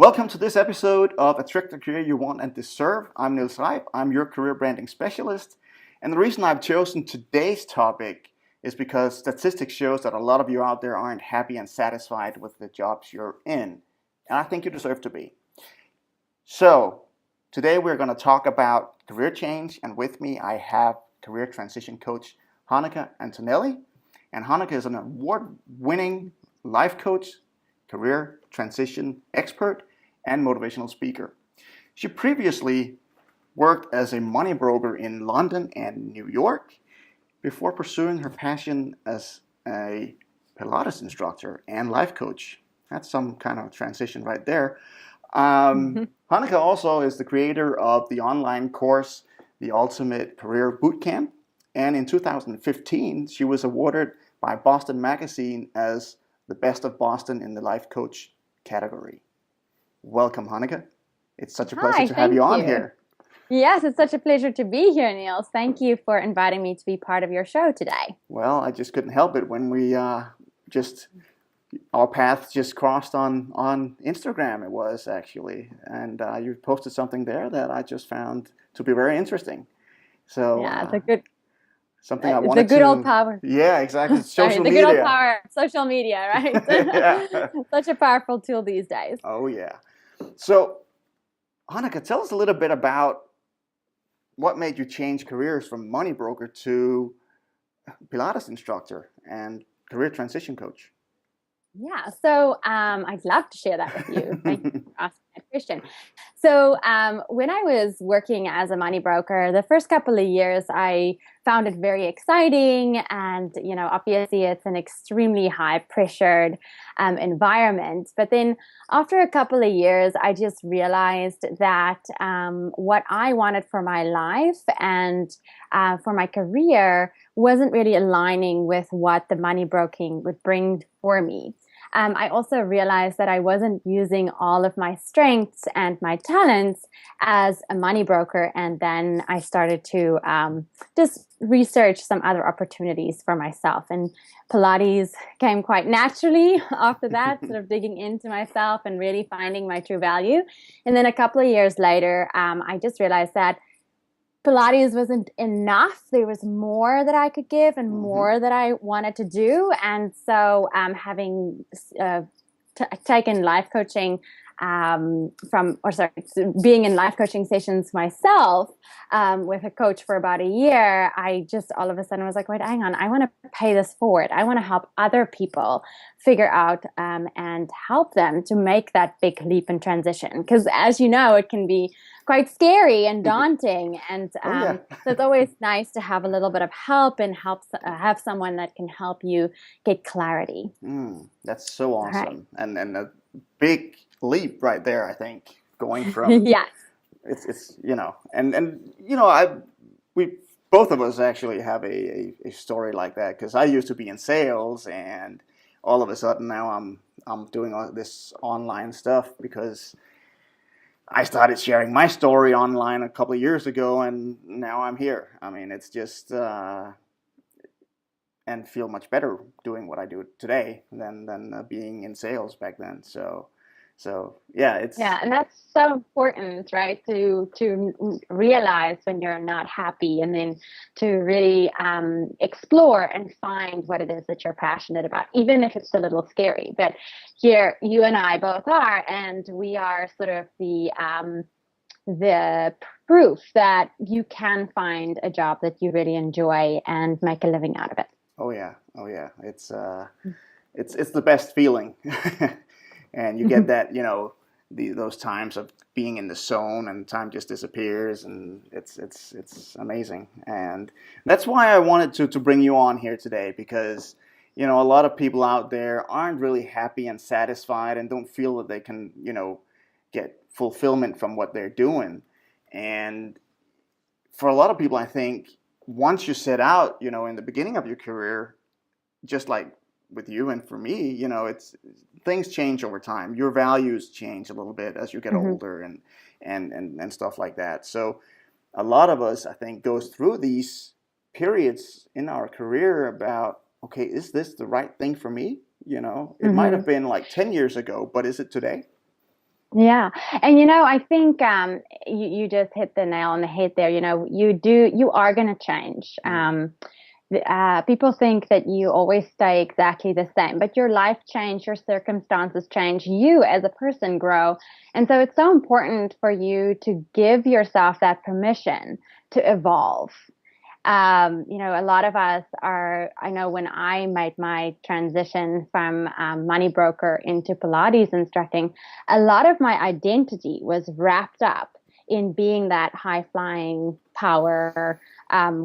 Welcome to this episode of Attract the Career You Want and Deserve. I'm Niels Reib. I'm your career branding specialist. And the reason I've chosen today's topic is because statistics shows that a lot of you out there aren't happy and satisfied with the jobs you're in. And I think you deserve to be. So today we're going to talk about career change. And with me, I have career transition coach Hanneke Antonelli. And Hanneke is an award-winning life coach, career transition expert, and motivational speaker. She previously worked as a money broker in London and New York before pursuing her passion as a Pilates instructor and life coach. That's some kind of transition right there. Hanneke also is the creator of the online course, The Ultimate Career Bootcamp. And in 2015, she was awarded by Boston Magazine as the best of Boston in the life coach category. Welcome, Hanneke. It's such a pleasure to have you on here. Yes, it's such a pleasure to be here, Niels. Thank you for inviting me to be part of your show today. Well, I just couldn't help it when we our paths just crossed on Instagram. It was actually, and you posted something there that I just found to be very interesting. So yeah, it's a good. Something I wanted to. It's the good old power. Yeah, exactly. Social the media. good old power. Social media, right? Yeah. Such a powerful tool these days. Oh yeah. So, Hanneke, tell us a little bit about what made you change careers from money broker to Pilates instructor and career transition coach. Yeah, so I'd love to share that with you. Thank you for asking that question. So when I was working as a money broker, the first couple of years, I found it very exciting. And, obviously it's an extremely high pressured environment. But then after a couple of years, I just realized that what I wanted for my life and for my career wasn't really aligning with what the money broking would bring for me. I also realized that I wasn't using all of my strengths and my talents as a money broker. And then I started to just research some other opportunities for myself. And Pilates came quite naturally after that, sort of digging into myself and really finding my true value. And then a couple of years later, I just realized that Pilates wasn't enough. There was more that I could give and more that I wanted to do. And so having taken life coaching being in life coaching sessions myself with a coach for about a year, I just all of a sudden was like, wait, hang on, I want to pay this forward. I want to help other people figure out and help them to make that big leap and transition. Because as you know, it can be quite scary and daunting. And so it's always nice to have a little bit of help and have someone that can help you get clarity. That's so awesome. Right. And a big leap right there, I think, going from it's we both of us actually have a story like that, because I used to be in sales, and all of a sudden now I'm doing all this online stuff because I started sharing my story online a couple of years ago, and now I'm here. I mean, it's just and feel much better doing what I do today than being in sales back then. So yeah, and that's so important, right? To realize when you're not happy, and then to really explore and find what it is that you're passionate about, even if it's a little scary. But here, you and I both are, and we are sort of the proof that you can find a job that you really enjoy and make a living out of it. Oh yeah, it's the best feeling. And you get that, those times of being in the zone, and time just disappears, and it's amazing. And that's why I wanted to bring you on here today, because a lot of people out there aren't really happy and satisfied and don't feel that they can get fulfillment from what they're doing. And for a lot of people, I think once you set out, in the beginning of your career, just like with you and for me, it's things change over time. Your values change a little bit as you get older and stuff like that. So a lot of us, I think, goes through these periods in our career about, okay, is this the right thing for me? It might have been like 10 years ago, but is it today? Yeah. And I think you just hit the nail on the head there. You are going to change. Mm. People think that you always stay exactly the same, but your life change, your circumstances change, you as a person grow. And so it's so important for you to give yourself that permission to evolve. A lot of us I know when I made my transition from money broker into Pilates instructing, a lot of my identity was wrapped up in being that high flying power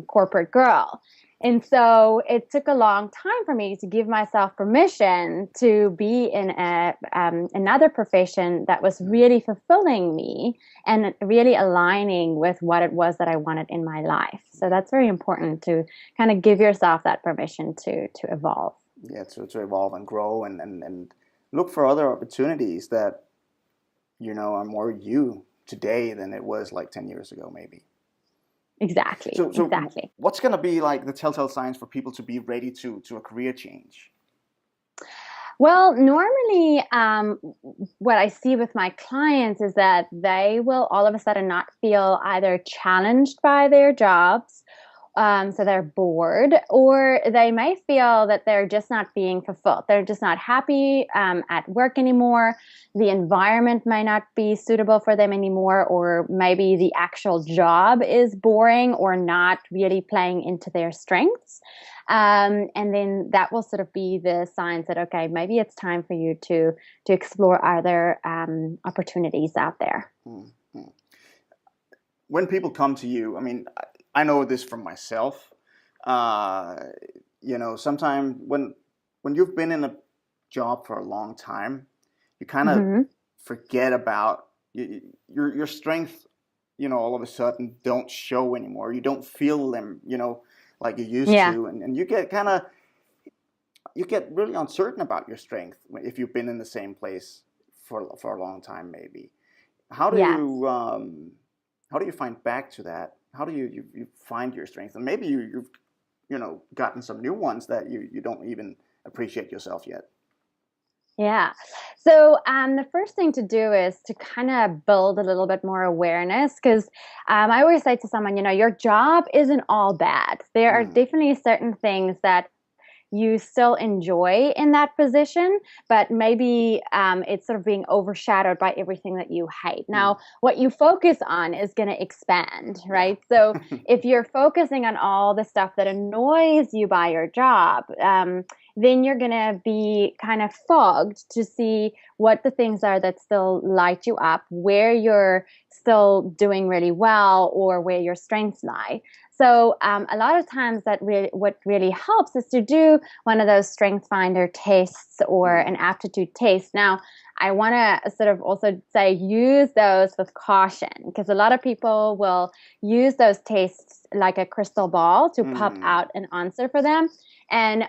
corporate girl. And so it took a long time for me to give myself permission to be in another profession that was really fulfilling me and really aligning with what it was that I wanted in my life. So that's very important to kind of give yourself that permission to evolve. Yeah, to evolve and grow and look for other opportunities that, are more you today than it was like 10 years ago, maybe. Exactly. So Exactly. what's going to be like the telltale signs for people to be ready to a career change? Well, normally, what I see with my clients is that they will all of a sudden not feel either challenged by their jobs, so they're bored, or they may feel that they're just not being fulfilled. They're just not happy at work anymore. The environment may not be suitable for them anymore, or maybe the actual job is boring or not really playing into their strengths. And then that will sort of be the signs that, okay, maybe it's time for you to explore other opportunities out there. Mm-hmm. When people come to you, I mean, I know this from myself. Uh, sometimes when you've been in a job for a long time, you kind of Mm-hmm. forget about your strength. All of a sudden, don't show anymore. You don't feel them. Like you used Yeah. to, and you get you get really uncertain about your strength if you've been in the same place for a long time, maybe. How do Yes. you how do you find back to that? How do you find your strength? And maybe you've gotten some new ones that you don't even appreciate yourself yet. Yeah. So the first thing to do is to kind of build a little bit more awareness because I always say to someone, your job isn't all bad. There are Mm, definitely certain things that you still enjoy in that position, but maybe it's sort of being overshadowed by everything that you hate. mm, Now, what you focus on is going to expand, yeah. right? So if you're focusing on all the stuff that annoys you by your job, then you're going to be kind of fogged to see what the things are that still light you up, where you're still doing really well, or where your strengths lie. So a lot of times what really helps is to do one of those strength finder tests or Mm, an aptitude test. Now, I want to sort of also say use those with caution because a lot of people will use those tests like a crystal ball to pop mm, out an answer for them. And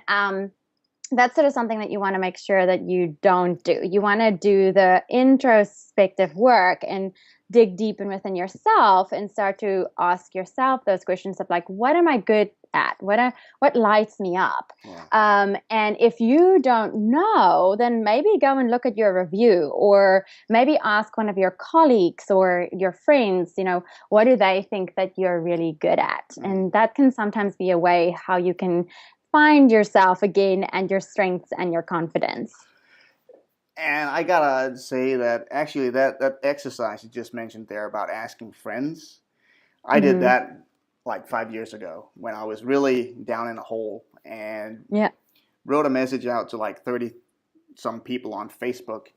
that's sort of something that you want to make sure that you don't do. You want to do the introspective work and dig deep in within yourself and start to ask yourself those questions of like, what am I good at? What lights me up? yeah. And if you don't know, then maybe go and look at your review or maybe ask one of your colleagues or your friends, what do they think that you're really good at? Mm. And that can sometimes be a way how you can find yourself again and your strengths and your confidence. And I gotta say that actually that exercise you just mentioned there about asking friends, I did Mm-hmm. that like 5 years ago when I was really down in a hole and Yeah. wrote a message out to like 30 some people on Facebook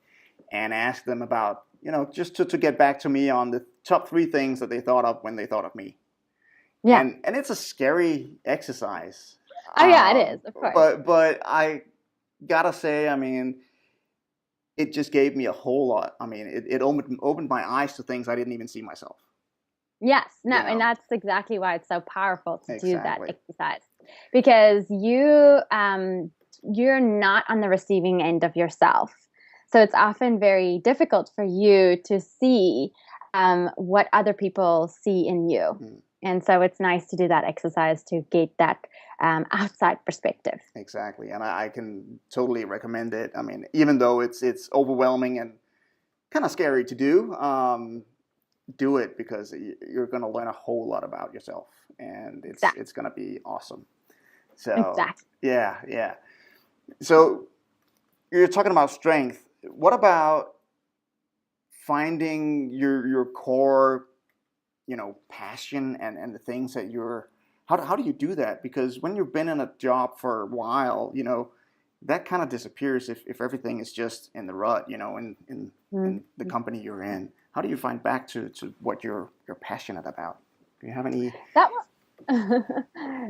and asked them about, just to get back to me on the top three things that they thought of when they thought of me. Yeah. And it's a scary exercise. Oh, yeah, it is, of course. But I gotta say, I mean, it just gave me a whole lot. I mean, it opened my eyes to things I didn't even see myself. Yes, no, You and know, that's exactly why it's so powerful to do that exactly. exercise because you're not on the receiving end of yourself. So it's often very difficult for you to see what other people see in you. Mm, And so it's nice to do that exercise to get that outside perspective. exactly, and I can totally recommend it. I mean, even though it's overwhelming and kind of scary to do. Do it because you're going to learn a whole lot about yourself, and Exactly. it's going to be awesome. So Exactly. yeah. So you're talking about strength. What about finding your core, passion and the things that you're how do you do that? Because when you've been in a job for a while, that kind of disappears if everything is just in the rut, in the company you're in. How do you find back to what you're passionate about? Do you have any? That was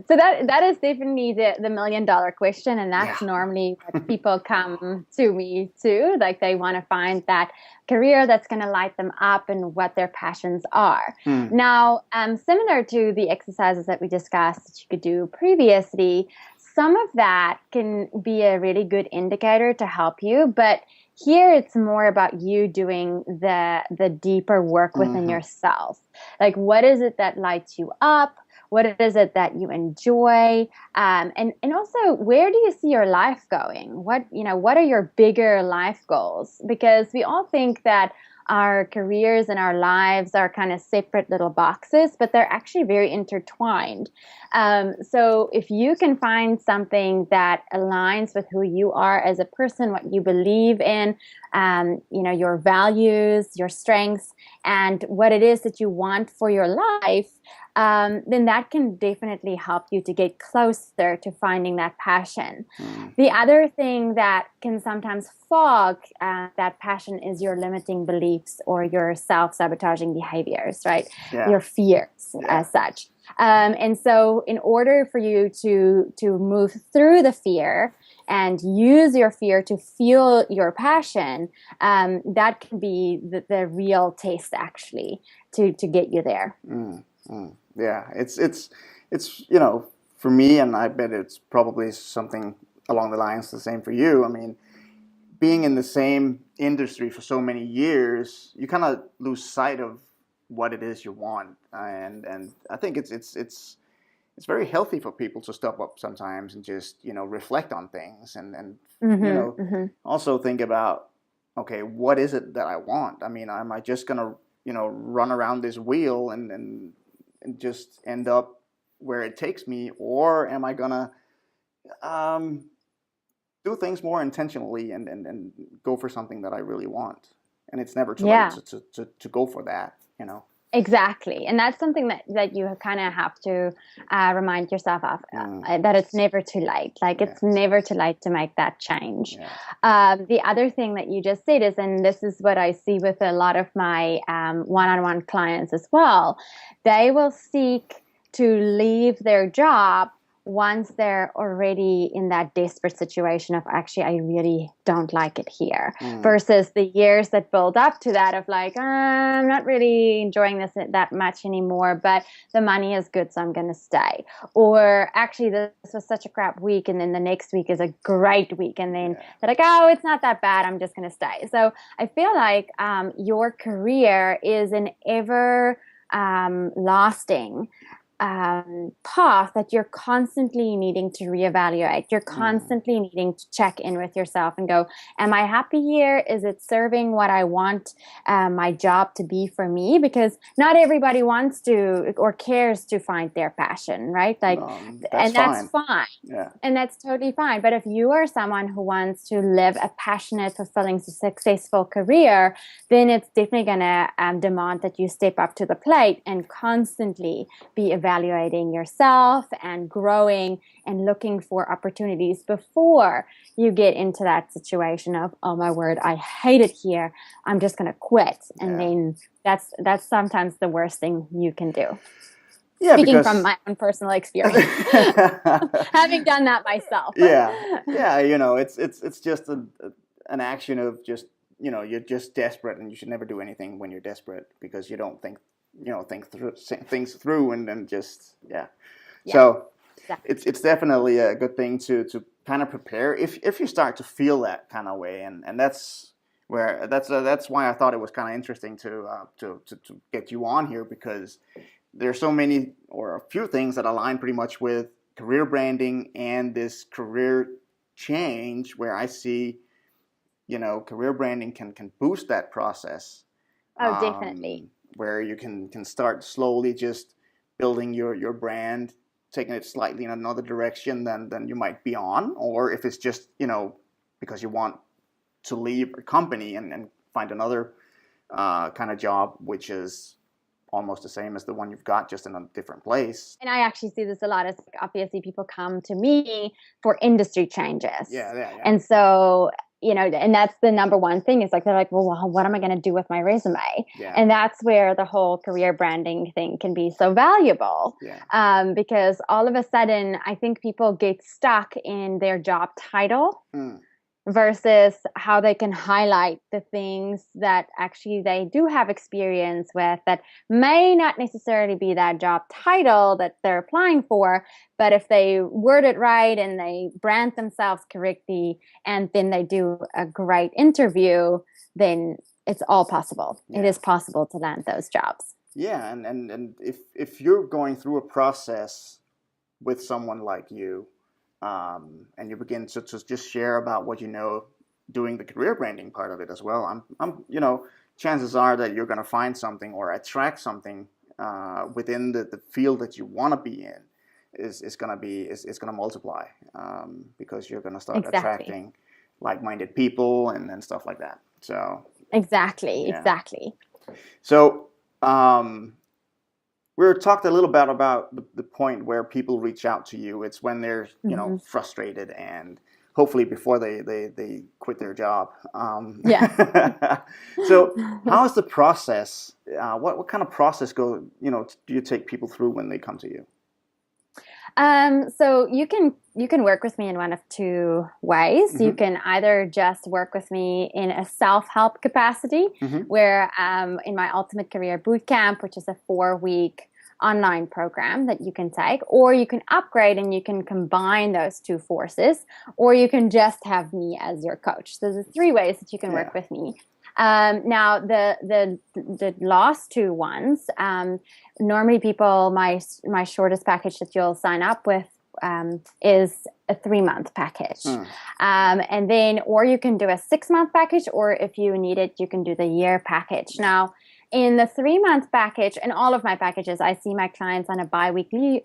so that is definitely the $1 million question, and Yeah. that's normally what people come to me to. Like they want to find that career that's going to light them up and what their passions are. Mm. Now, similar to the exercises that we discussed that you could do previously, some of that can be a really good indicator to help you, but here it's more about you doing the deeper work within Mm-hmm. yourself. Like, what is it that lights you up? What is it that you enjoy? And also, where do you see your life going? What are your bigger life goals? Because we all think that our careers and our lives are kind of separate little boxes, but they're actually very intertwined. So if you can find something that aligns with who you are as a person, what you believe in, your values, your strengths, and what it is that you want for your life, then that can definitely help you to get closer to finding that passion. Mm. The other thing that can sometimes fog that passion is your limiting beliefs or your self-sabotaging behaviors, right? Yeah. Your fears Yeah. as such. And so in order for you to move through the fear and use your fear to fuel your passion, that can be the real test actually to get you there. Mm. Mm. Yeah. It's for me, and I bet it's probably something along the lines the same for you. I mean, being in the same industry for so many years, you kind of lose sight of what it is you want, and I think it's very healthy for people to stop up sometimes and just reflect on things and Mm-hmm, mm-hmm. also think about, okay, what is it that I want? I mean, am I just gonna run around this wheel and just end up where it takes me, or am I gonna um, do things more intentionally and go for something that I really want? And it's never too late Yeah. to go for that. Exactly. And that's something that you kind of have to remind yourself of, Mm. that it's never too late. Like, it's Yeah. never too late to make that change. Yeah. The other thing that you just said is, and this is what I see with a lot of my one-on-one clients as well, they will seek to leave their job once they're already in that desperate situation of, actually, I really don't like it here, Mm. versus the years that build up to that of like, I'm not really enjoying this that much anymore, but the money is good, so I'm going to stay. Or, actually, this was such a crap week, and then the next week is a great week, and then they're like, oh, it's not that bad, I'm just going to stay. So I feel like your career is an ever lasting path that you're constantly needing to reevaluate. You're constantly needing to check in with yourself and go, am I happy here? Is it serving what I want my job to be for me? Because not everybody wants to or cares to find their passion, right? Like, That's that's fine. fine. Yeah. And that's totally fine. But if you are someone who wants to live a passionate, fulfilling, successful career, then it's definitely going to demand that you step up to the plate and constantly be evaluating yourself and growing and looking for opportunities before you get into that situation of, oh my word, I hate it here, I'm just going to quit. And then that's sometimes the worst thing you can do. Yeah, Speaking because from my own personal experience, having done that myself. yeah, it's just an action of just you're just desperate, and you should never do anything when you're desperate because you don't think through things through, and then just So exactly. it's definitely a good thing to kind of prepare if you start to feel that kind of way, and that's why I thought it was kind of interesting to get you on here, because there's so many or a few things that align pretty much with career branding and this career change, where I see career branding can boost that process. Oh, definitely. Where you can start slowly just building your brand, taking it slightly in another direction than you might be on, or if it's just because you want to leave a company and find another kind of job which is almost the same as the one you've got, just in a different place. And I actually see this a lot. As obviously people come to me for industry changes. Yeah. And so, and that's the number one thing is like, they're like, well, what am I going to do with my resume? Yeah. And that's where the whole career branding thing can be so valuable. Yeah. Because all of a sudden, I think people get stuck in their job title. Versus how they can highlight the things that actually they do have experience with that may not necessarily be that job title that they're applying for, but if they word it right and they brand themselves correctly and then they do a great interview, then it's all possible. Yeah. It is possible to land those jobs. Yeah, and if you're going through a process with someone like you, and you begin to just share about what doing the career branding part of it as well, chances are that you're going to find something or attract something within the field that you want to be in is going to multiply, because you're going to start attracting like-minded people and stuff like that. So exactly. So we talked a little bit about the point where people reach out to you. It's when they're frustrated, and hopefully before they quit their job. So how is the process? What kind of process do you take people through when they come to you? So you can work with me in one of two ways. You can either just work with me in a self-help capacity, where in my Ultimate Career Bootcamp, which is a 4-week online program that you can take, or you can upgrade and you can combine those two forces, or you can just have me as your coach. So there's 3 ways that you can work with me. Now the last 2 ones, normally people, my shortest package that you'll sign up with is a 3-month package. And then, or you can do a 6-month package, or if you need it, you can do the year package. Now, in the 3-month package, and all of my packages, I see my clients on a bi-weekly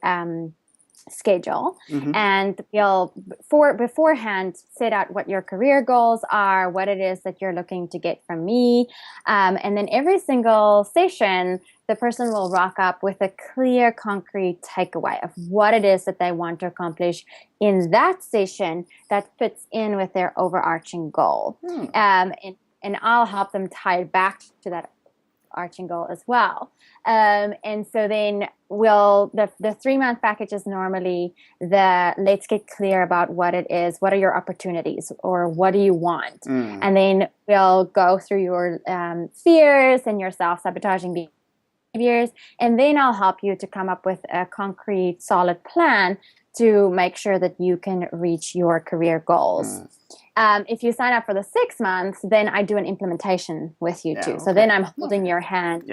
schedule, and we'll beforehand set out what your career goals are, what it is that you're looking to get from me, and then every single session the person will rock up with a clear, concrete takeaway of what it is that they want to accomplish in that session that fits in with their overarching goal. And I'll help them tie it back to that arching goal as well. And so then the 3-month package is normally let's get clear about what it is, what are your opportunities, or what do you want? And then we'll go through your fears and your self-sabotaging behaviors, and then I'll help you to come up with a concrete, solid plan to make sure that you can reach your career goals. If you sign up for the 6 months, then I do an implementation with you too. So then I'm holding your hand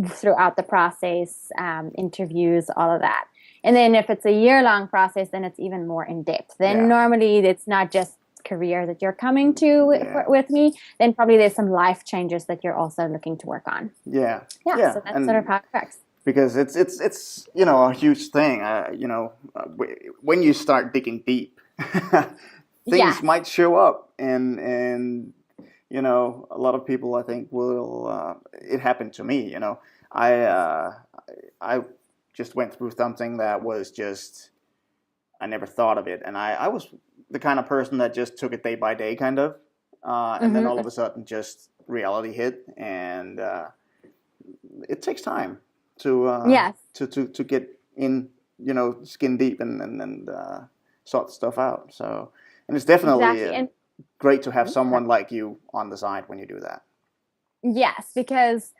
throughout the process, interviews, all of that. And then if it's a year-long process, then it's even more in-depth. Then normally it's not just career that you're coming to with me, then probably there's some life changes that you're also looking to work on. So that's sort of how it works. Because it's a huge thing. When you start digging deep, things might show up, and a lot of people, I think, will. It happened to me. I just went through something that was just, I never thought of it, and I was the kind of person that just took it day by day, kind of, and then all of a sudden, just reality hit, and it takes time to get in, skin deep and sort stuff out. So, and it's definitely great to have someone like you on the side when you do that. Yes, because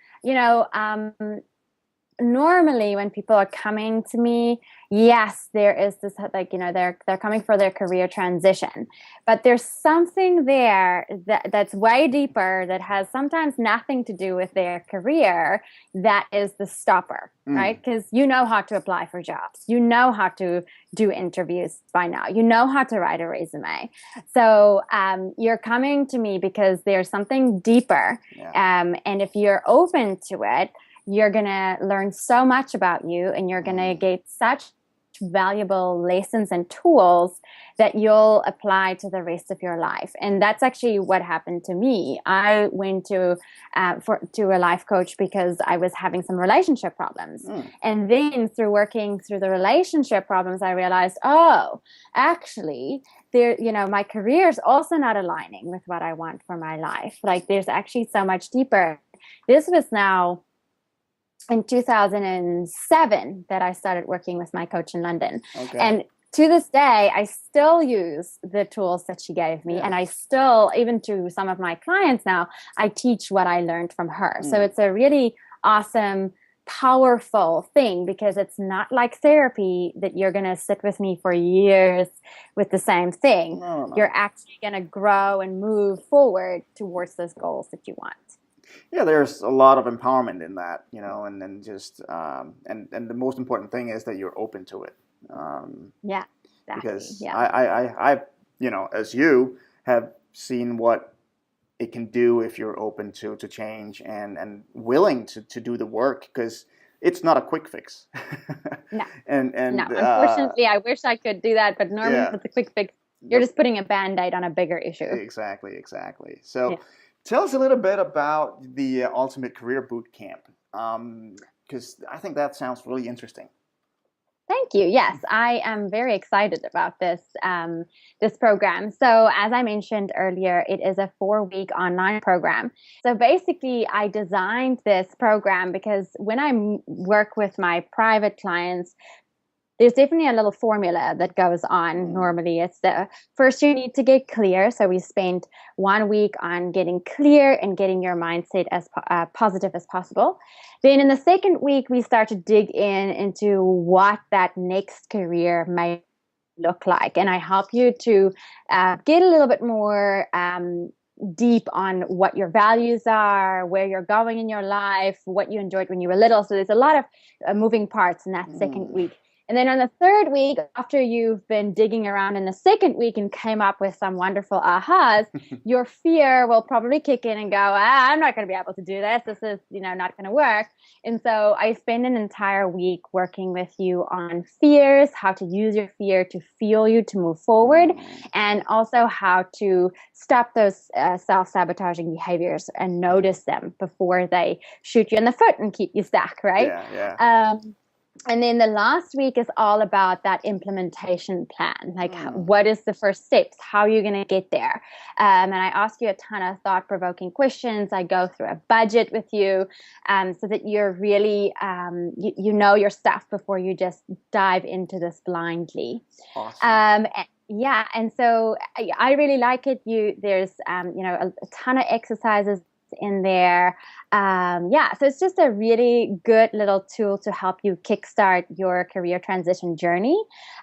normally when people are coming to me, yes, there is this, like, they're coming for their career transition, but there's something there that's way deeper, that has sometimes nothing to do with their career, that is the stopper, right? Because you know how to apply for jobs, you know how to do interviews by now, you know how to write a resume. So you're coming to me because there's something deeper. And if you're open to it, you're going to learn so much about you, and you're going to get such valuable lessons and tools that you'll apply to the rest of your life. And that's actually what happened to me. I went to a life coach because I was having some relationship problems. And then through working through the relationship problems, I realized, oh, actually, my career is also not aligning with what I want for my life. Like, there's actually so much deeper. This was now in 2007 that I started working with my coach in London. Okay. And to this day, I still use the tools that she gave me. And I still, even to some of my clients now, I teach what I learned from her. So it's a really awesome, powerful thing, because it's not like therapy that you're going to sit with me for years with the same thing. No. You're actually going to grow and move forward towards those goals that you want. Yeah, there's a lot of empowerment in that, and then just and the most important thing is that you're open to it. Yeah, exactly. Because I as you have seen what it can do if you're open to change and willing to do the work, because it's not a quick fix. No. and no, unfortunately, I wish I could do that, but normally with the quick fix, you're just putting a Band-Aid on a bigger issue. Exactly. So. Tell us a little bit about the Ultimate Career Bootcamp, because I think that sounds really interesting. Thank you. Yes, I am very excited about this program. So as I mentioned earlier, it is a 4-week online program. So basically, I designed this program because when I work with my private clients, there's definitely a little formula that goes on. Normally, it's first you need to get clear. So we spend 1 week on getting clear and getting your mindset as positive as possible. Then in the second week, we start to dig into what that next career might look like. And I help you to get a little bit more deep on what your values are, where you're going in your life, what you enjoyed when you were little. So there's a lot of moving parts in that second week. And then on the third week, after you've been digging around in the second week and came up with some wonderful ahas, your fear will probably kick in and go, I'm not going to be able to do this. This is, not going to work. And so I spend an entire week working with you on fears, how to use your fear to fuel you to move forward, and also how to stop those self-sabotaging behaviors and notice them before they shoot you in the foot and keep you stuck, right? Yeah. And then the last week is all about that implementation plan. Like, what is the first steps? How are you going to get there? And I ask you a ton of thought-provoking questions. I go through a budget with you so that you're really, you know your stuff before you just dive into this blindly. Awesome. And so I really like it. There's, a ton of exercises in there. So it's just a really good little tool to help you kickstart your career transition journey.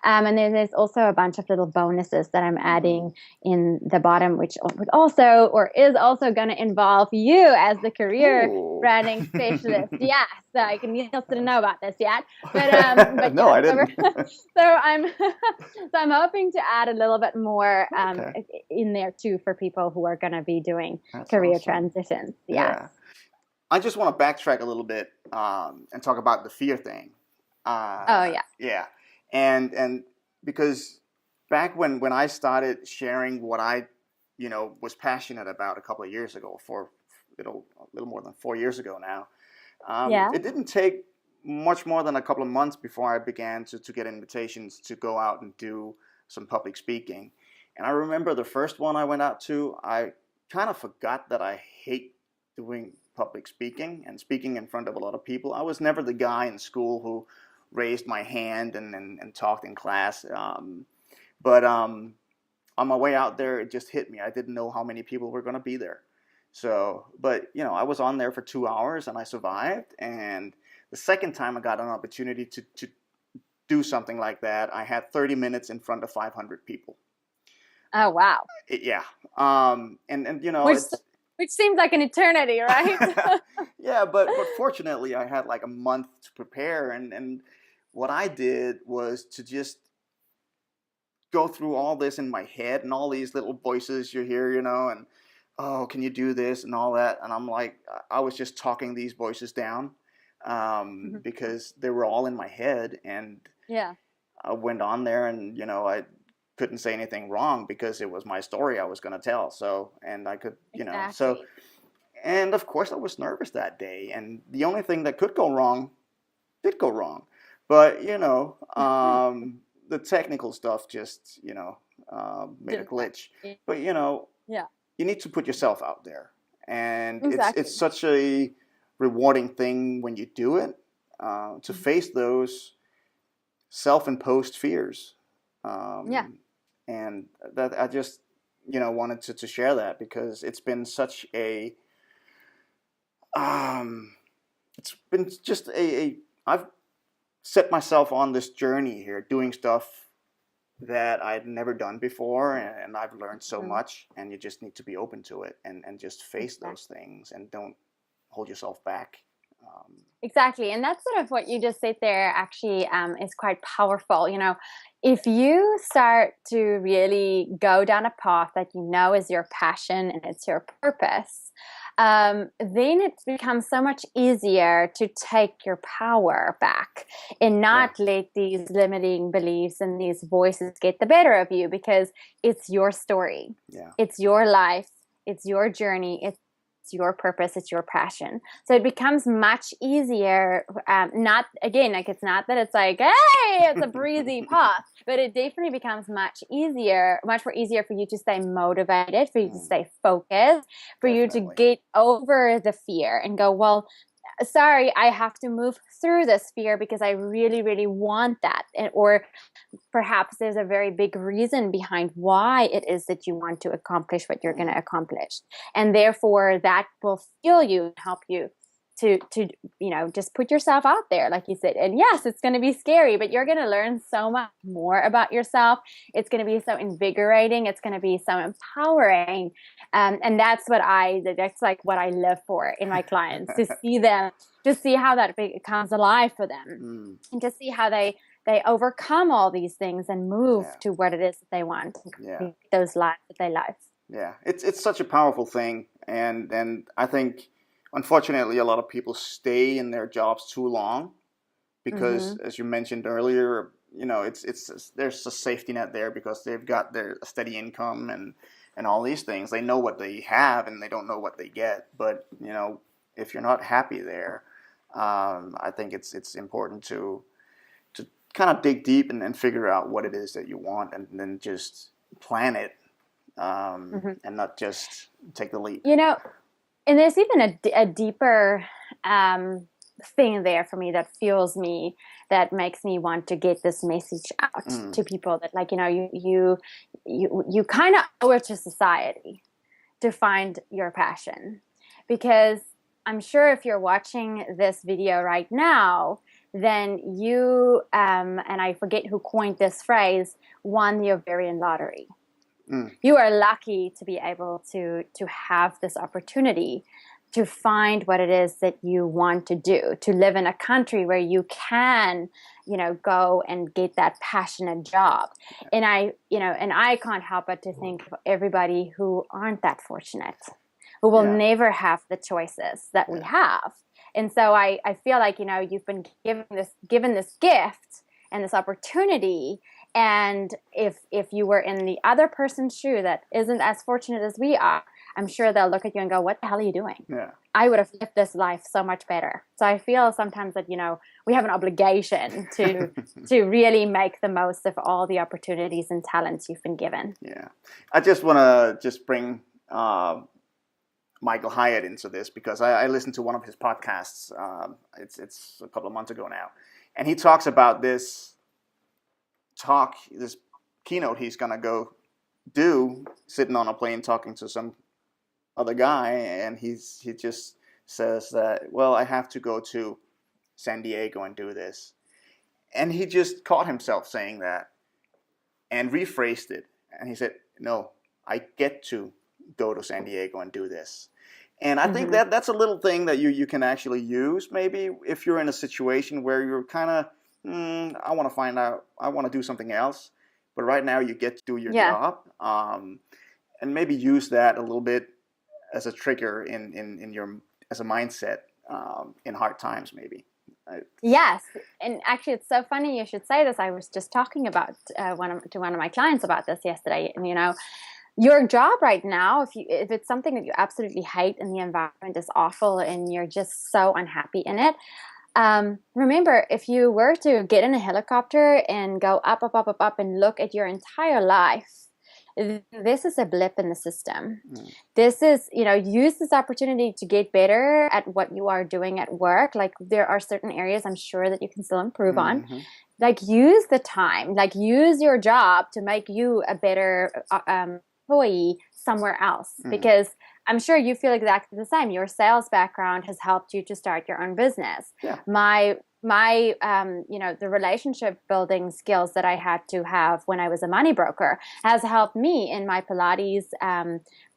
And then there's also a bunch of little bonuses that I'm adding in the bottom, which is also going to involve you as the career branding specialist. Yeah, so I can Niels didn't know about this yet, but no, I didn't. So I'm hoping to add a little bit more in there too for people who are going to be doing career transitions. Yeah. I just want to backtrack a little bit and talk about the fear thing. Yeah. And because back when I started sharing what I, was passionate about a couple of years ago, a little more than 4 years ago now, it didn't take much more than a couple of months before I began to get invitations to go out and do some public speaking. And I remember the first one I went out to, I kind of forgot that I hate doing public speaking and speaking in front of a lot of people. I was never the guy in school who raised my hand and talked in class. But on my way out there, it just hit me. I didn't know how many people were going to be there. So, but, I was on there for 2 hours and I survived. And The second time I got an opportunity to do something like that, I had 30 minutes in front of 500 people. Oh, wow. Yeah. And Which it's which seems like an eternity, right? yeah, but fortunately I had like a month to prepare, and what I did was to just go through all this in my head and all these little voices you hear, and oh, can you do this and all that, and I'm like, I was just talking these voices down, Mhm. because they were all in my head, and Yeah, I went on there, and I couldn't say anything wrong because it was my story I was going to tell. So, and I could, exactly. and of course I was nervous that day, and the only thing that could go wrong did go wrong. But the technical stuff just made a Didn't work. glitch. But Yeah, you need to put yourself out there, and it's exactly. such a rewarding thing when you do it, to Mhm. face those self-imposed fears, Yeah. and that I just wanted to share that because it's been such a um, it's been just a I've set myself on this journey here, doing stuff that I'd never done before, and I've learned so Mhm. much, and you just need to be open to it, and just face those Exactly. things and don't hold yourself back. Um, Exactly. And that's sort of what you just said there actually is quite powerful. If you start to really go down a path that you know is your passion and it's your purpose, then it becomes so much easier to take your power back and yeah, not let these limiting beliefs and these voices get the better of you because it's your story, yeah, it's your life, it's your journey, it's your purpose, it's your passion. So it becomes much easier. Not again, like it's not that it's like, hey, it's a breezy path, but it definitely becomes much easier, much more easier for you to stay motivated, for you to mm, stay focused, for you to definitely, get over the fear and go, well, sorry, I have to move through this fear because I really, really want that. Or perhaps there's a very big reason behind why it is that you want to accomplish what you're going mm, to accomplish, and therefore that will fuel you and help you to just put yourself out there, like you said. And yes, it's going to be scary, but you're going to learn so much more about yourself. It's going to be so invigorating, it's going to be so empowering. And that's like what I live for in my clients, to see them, to see how that becomes alive for them, mm, and to see how they overcome all these things and move yeah, to what it is that they want and yeah. create those lives that they love. Yeah, it's such a powerful thing, and I think unfortunately a lot of people stay in their jobs too long because, Mm-hmm. as you mentioned earlier, it's there's a safety net there because they've got their steady income and all these things. They know what they have and they don't know what they get. But if you're not happy there, I think it's important to kind of dig deep and figure out what it is that you want, and then just plan it, Mm-hmm. and not just take the leap. You know, and there's even a deeper thing there for me that fuels me, that makes me want to get this message out Mm, to people, that like, you kind of owe it to society to find your passion. Because I'm sure if you're watching this video right now, then you, and I forget who coined this phrase, won the ovarian lottery. mm, You are lucky to be able to have this opportunity to find what it is that you want to do, to live in a country where you can, go and get that passionate job. And I can't help but to think of everybody who aren't that fortunate, who will yeah, never have the choices that we yeah, have. And so I feel like, you've been given this gift and this opportunity. And if you were in the other person's shoe that isn't as fortunate as we are, I'm sure they'll look at you and go, what the hell are you doing? yeah, I would have lived this life so much better. So I feel sometimes that, we have an obligation to really make the most of all the opportunities and talents you've been given. yeah. I just want to just bring Michael Hyatt into this because I listened to one of his podcasts. It's a couple of months ago now, and he talks about this keynote he's gonna go do, sitting on a plane talking to some other guy, and he just says that, well, I have to go to San Diego and do this. And he just caught himself saying that and rephrased it. And he said, no, I get to go to San Diego and do this. And I think that's a little thing that you can actually use maybe if you're in a situation where you're kind of, I want to find out, I want to do something else. But right now you get to do your job. And maybe use that a little bit as a trigger in your, as a mindset in hard times maybe. Yes, and actually, it's so funny you should say this. I was just talking about to one of my clients about this yesterday, and your job right now, if it's something that you absolutely hate and the environment is awful and you're just so unhappy in it, remember, if you were to get in a helicopter and go up, up, up, up, up, and look at your entire life, this is a blip in the system. This is, use this opportunity to get better at what you are doing at work. Like, there are certain areas I'm sure that you can still improve on. Like, use the time, like use your job to make you a better employee somewhere else, because I'm sure you feel exactly the same. Your sales background has helped you to start your own business. My the relationship building skills that I had to have when I was a money broker has helped me in my Pilates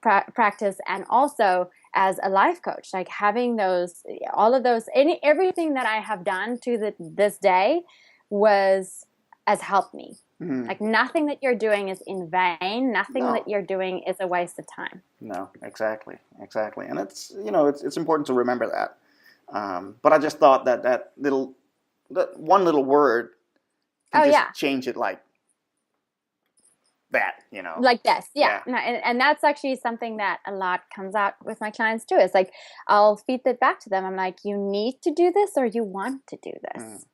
practice, and also as a life coach. Like, having everything that I have done to this day has helped me. Like, nothing that you're doing is in vain. Nothing that you're doing is a waste of time. No, exactly. And it's it's important to remember that. But I just thought that one little word can just change it like that, Like this, yeah. No, and that's actually something that a lot comes out with my clients too. It's like, I'll feed that back to them. I'm like, you need to do this or you want to do this.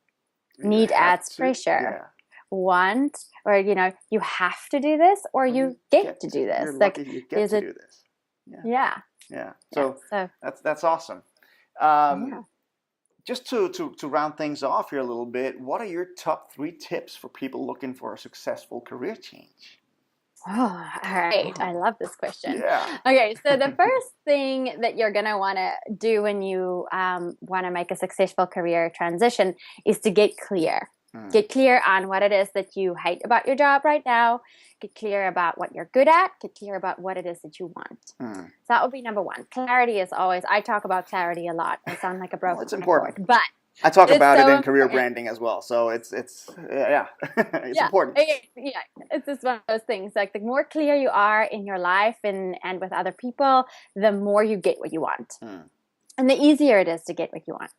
Need adds pressure. Want, or you have to do this or you get to do this. You're lucky you get to do this. Yeah. So that's awesome. Just to round things off here a little bit, what are your top 3 tips for people looking for a successful career change? Oh, all right. I love this question. Okay, so the first thing that you're going to want to do when you want to make a successful career transition is to get clear. Get clear on what it is that you hate about your job right now. Get clear about what you're good at. Get clear about what it is that you want. So that would be number 1. Clarity is always, I talk about clarity a lot. I sound like a broken it's important. Record, but I talk about it in career branding as well. So it's it's important. It's just one of those things. Like, the more clear you are in your life and with other people, the more you get what you want. And the easier it is to get what you want.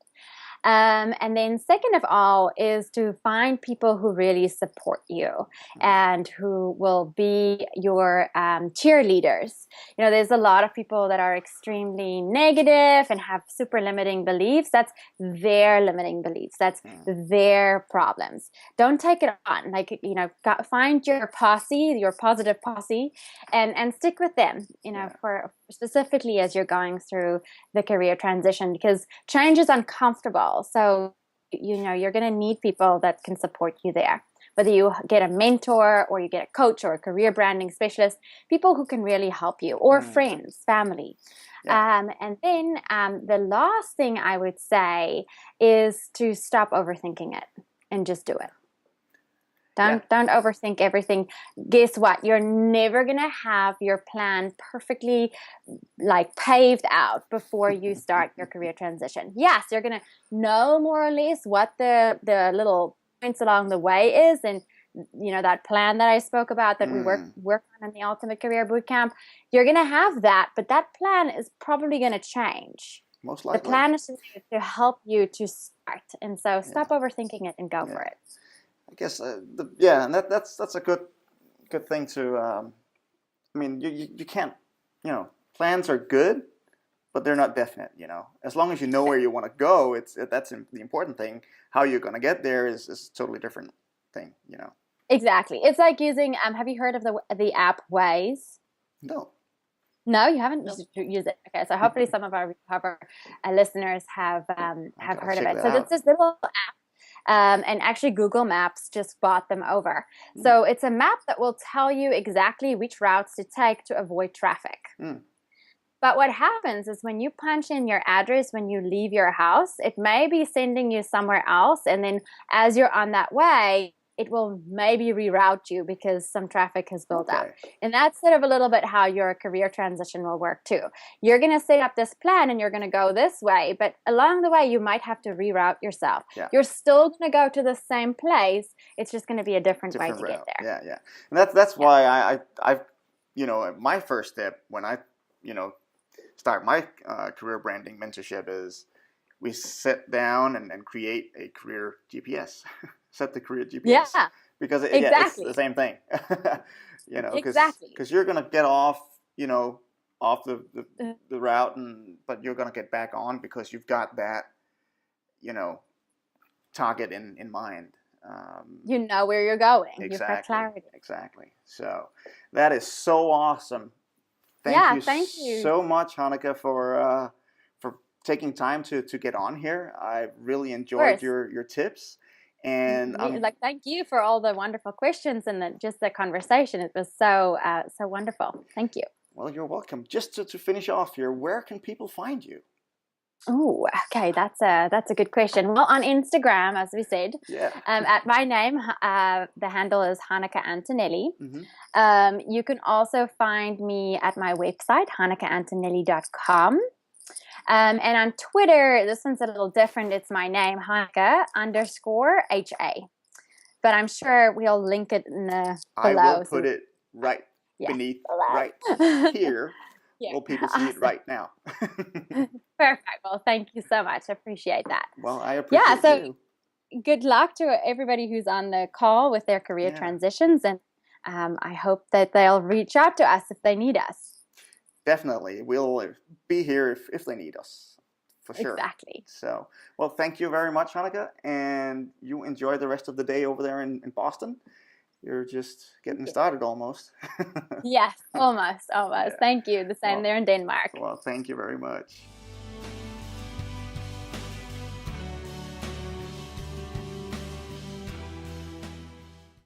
And then second of all is to find people who really support you and who will be your cheerleaders. There's a lot of people that are extremely negative and have super limiting beliefs. That's their limiting beliefs. That's their problems. Don't take it on. Like, find your posse, your positive posse, and stick with them, for specifically as you're going through the career transition, because change is uncomfortable. So, you're going to need people that can support you there. Whether you get a mentor or you get a coach or a career branding specialist, people who can really help you, or friends, family. And then the last thing I would say is to stop overthinking it and just do it. Don't overthink everything. Guess what? You're never going to have your plan perfectly paved out before you start your career transition. Yes, you're going to know more or less what the little points along the way is, and that plan that I spoke about that we work on in the Ultimate Career Bootcamp. You're going to have that, but that plan is probably going to change. Most likely. The plan is to help you to start, and so stop overthinking it and go for it. I guess, and that's a good thing to. You can't. Plans are good, but they're not definite. As long as you know where you want to go, that's the important thing. How you're going to get there is a totally different thing. Exactly. It's like using. Have you heard of the app Waze? No. No, you haven't used it. Okay, so hopefully some of our listeners have heard of it. So it's this little app. And actually Google Maps just bought them over. So it's a map that will tell you exactly which routes to take to avoid traffic. But what happens is when you punch in your address, when you leave your house, it may be sending you somewhere else. And then as you're on that way, it will maybe reroute you because some traffic has built up. And that's sort of a little bit how your career transition will work too. You're going to set up this plan and you're going to go this way, but along the way, you might have to reroute yourself. Yeah. You're still going to go to the same place. It's just going to be a different way to route. Get there. Yeah. And that's why I my first step when I, start my career branding mentorship is we sit down and create a career GPS. Set the career GPS. Yeah. Because it's the same thing. Because you're gonna get off, off the route, but you're gonna get back on because you've got that, target in mind. You know where you're going. Exactly. You've got clarity. Exactly. So that is so awesome. Thank you so much, Hanneke, for taking time to get on here. I really enjoyed your tips. And thank you for all the wonderful questions and just the conversation. It was so wonderful. Thank you. Well, you're welcome. Just to finish off here, where can people find you? Oh, okay. That's a good question. Well, on Instagram, as we said, at my name, the handle is Hanneke Antonelli. Mm-hmm. You can also find me at my website, hannekeantonelli.com. And on Twitter, this one's a little different. It's my name, Hanneke_HA. But I'm sure we'll link it in the below. I will put it right beneath, right here. Will people see it right now? Perfect. Well, thank you so much. I appreciate that. Well, I appreciate you. Good luck to everybody who's on the call with their career transitions. And I hope that they'll reach out to us if they need us. Definitely. We'll be here if they need us, for sure. Exactly. So, well, thank you very much, Hanneke, and you enjoy the rest of the day over there in Boston. You're just getting started almost. Yes, almost. Yeah. Thank you. The same there in Denmark. Well, thank you very much.